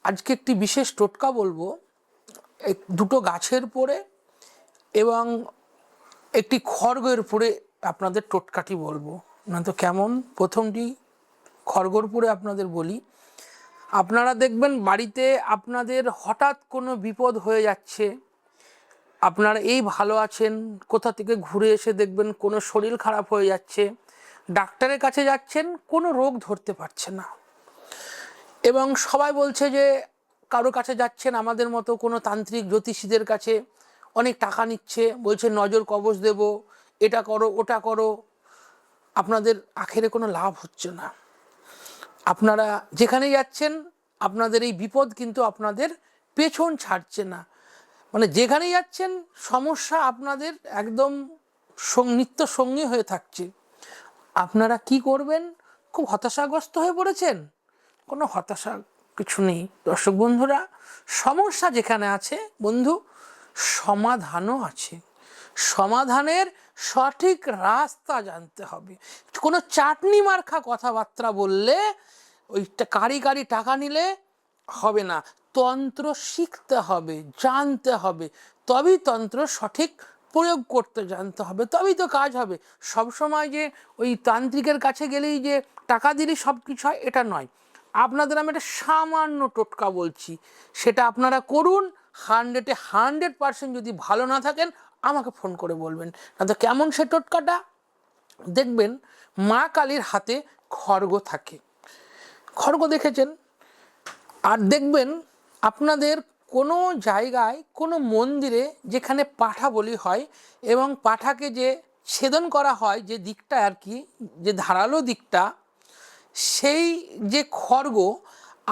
আজকে একটি বিশেষ টোটকা বলবো। দুটো গাছের পরে এবং একটি খড়গের পরে আপনাদের টোটকাটি বলবো না তো কেমন। প্রথমটি খড়গর পরে আপনাদের বলি। আপনারা দেখবেন বাড়িতে আপনাদের হঠাৎ কোনো বিপদ হয়ে যাচ্ছে, আপনারা এই ভালো আছেন, কোথা থেকে ঘুরে এসে দেখবেন কোনো শরীর খারাপ হয়ে যাচ্ছে, ডাক্তারের কাছে যাচ্ছেন, কোনো রোগ ধরতে পারছে না, এবং সবাই বলছে যে কারো কাছে যাচ্ছেন আমাদের মতো কোনো তান্ত্রিক জ্যোতিষীদের কাছে, অনেক টাকা নিচ্ছে, বলছে নজর কবচ দেব, এটা করো ওটা করো, আপনাদের আখেরে কোনো লাভ হচ্ছে না। আপনারা যেখানে যাচ্ছেন আপনাদের এই বিপদ কিন্তু আপনাদের পেছন ছাড়ছে না, মানে যেখানেই যাচ্ছেন সমস্যা আপনাদের একদম নিত্য সঙ্গী হয়ে থাকছে। আপনারা কি করবেন? খুব হতাশাগ্রস্ত হয়ে পড়েছেন? কোনো হতাশা কিছু নেই দর্শক বন্ধুরা। সমস্যা যেখানে আছে বন্ধু, সমাধানও আছে। সমাধানের সঠিক রাস্তা জানতে হবে। কোনো চাটনি মার্কা কথাবার্তা বললে, ওইটা কারি কারি টাকা নিলে হবে না। তন্ত্র শিখতে হবে, জানতে হবে, তবেই তন্ত্র সঠিক প্রয়োগ করতে জানতে হবে, তবেই তো কাজ হবে। সবসময় যে ওই তান্ত্রিকের কাছে গেলেই যে টাকা দিলেই সব কিছু হয় এটা নয়। আপনাদের আমি একটা সামান্য টোটকা বলছি, সেটা আপনারা করুন। 100% যদি ভালো না থাকেন আমাকে ফোন করে বলবেন। না তো কেমন সে টোটকাটা দেখবেন, মা কালীর হাতে খড়গ থাকে, খড়গ দেখেছেন? আর দেখবেন আপনাদের কোনো জায়গায় কোনো মন্দিরে যেখানে পাঠা বলি হয় এবং পাঠাকে যে ছেদন করা হয় যে দিকটা আর কি, যে ধারালো দিকটা, সেই যে খড়গ,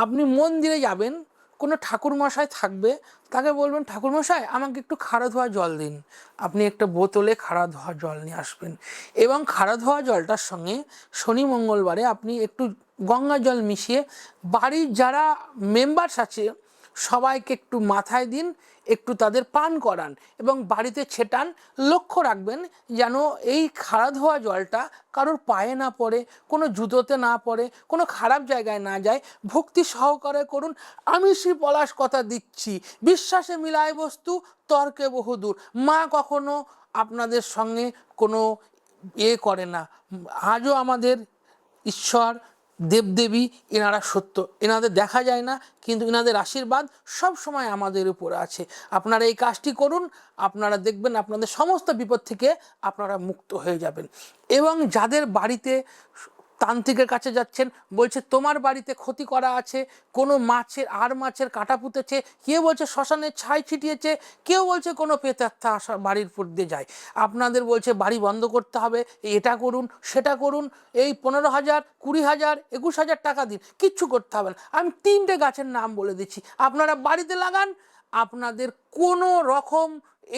আপনি মন্দিরে যাবেন, কোনো ঠাকুরমশাই থাকবে, তাকে বলবেন ঠাকুরমশাই আমাকে একটু খাড়া ধোয়া জল দিন। আপনি একটা বোতলে খাড়া ধোয়া জল নিয়ে আসবেন এবং খাড়া ধোয়া জলটার সঙ্গে শনি মঙ্গলবারে আপনি একটু গঙ্গা জল মিশিয়ে বাড়ির যারা মেম্বার্স আছে সবাইকে একটু মাথায় দিন, একটু তাদের পান করান এবং বাড়িতে ছেটান। লক্ষ্য রাখবেন যেন এই খাড়া ধোয়া জলটা কারোর পায়ে না পড়ে, কোনো জুতোতে না পড়ে, কোনো খারাপ জায়গায় না যায়। ভক্তি সহকারে করুন। আমি শ্রী পলাশ কথা দিচ্ছি, বিশ্বাসে মিলায় বস্তু, তর্কে বহুদূর। মা কখনো আপনাদের সঙ্গে কোনো করে না। আজও আমাদের ঈশ্বর দেবদেবী এনারা সত্য, এনাদের দেখা যায় না, কিন্তু এনাদের আশীর্বাদ সব সময় আমাদের উপর আছে। আপনারা এই কাজটি করুন, আপনারা দেখবেন আপনাদের সমস্ত বিপদ থেকে আপনারা মুক্ত হয়ে যাবেন। এবং যাদের বাড়িতে তান্ত্রিকের কাছে যাচ্ছেন, বলছে তোমার বাড়িতে ক্ষতি করা আছে, কোনো মাছের কাটা পুঁতেছে, কেউ বলছে শ্মশানের ছাই ছিটিয়েছে, কেউ বলছে কোনো প্রেতাত্মা আসা বাড়ির উপর দিয়ে যায়, আপনাদের বলছে বাড়ি বন্ধ করতে হবে, এটা করুন সেটা করুন, এই 15,000 20,000 21,000 টাকা দিন, কিচ্ছু করতে হবে না। আমি 3টে গাছের নাম বলে দিচ্ছি, আপনারা বাড়িতে লাগান, আপনাদের কোনো রকম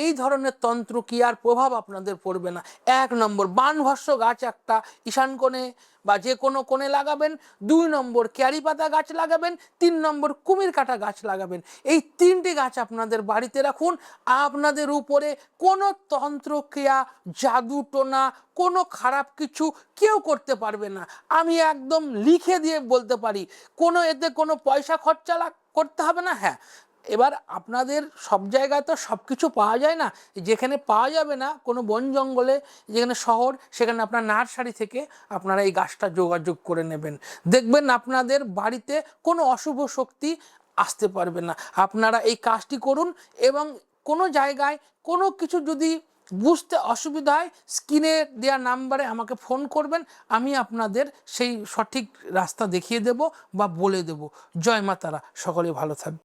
এই ধরনের তন্ত্রক্রিয়ার প্রভাব আপনাদের পড়বে না। 1 নম্বর বানভস্য গাছ একটা ঈশান কোণে বা যে কোনো কোণে লাগাবেন। 2 নম্বর ক্যারি পাতা গাছ লাগাবেন। 3 নম্বর কুমির কাটা গাছ লাগাবেন। এই 3টে গাছ আপনাদের বাড়িতে রাখুন। আপনাদের উপরে কোনো তন্ত্রক্রিয়া, জাদু টোনা, কোনো খারাপ কিছু কেউ করতে পারবে না। আমি একদম লিখে দিয়ে বলতে পারি, কোনো এতে কোনো পয়সা খরচা করতে হবে না। হ্যাঁ, এবার আপনাদের সব জায়গায় তো সব কিছু পাওয়া যায় না, যেখানে পাওয়া যাবে না কোনো বন জঙ্গলে, যেখানে শহর, সেখানে আপনার নার্সারি থেকে আপনারা এই গাছটা যোগাযোগ করে নেবেন। দেখবেন আপনাদের বাড়িতে কোনো অশুভ শক্তি আসতে পারবে না। আপনারা এই কাজটি করুন এবং কোনো জায়গায় কোনো কিছু যদি বুঝতে অসুবিধা হয় স্ক্রিনে দেওয়া নাম্বারে আমাকে ফোন করবেন, আমি আপনাদের সেই সঠিক রাস্তা দেখিয়ে দেব বা বলে দেব। জয় মা তারা, সকলে ভালো থাকবে।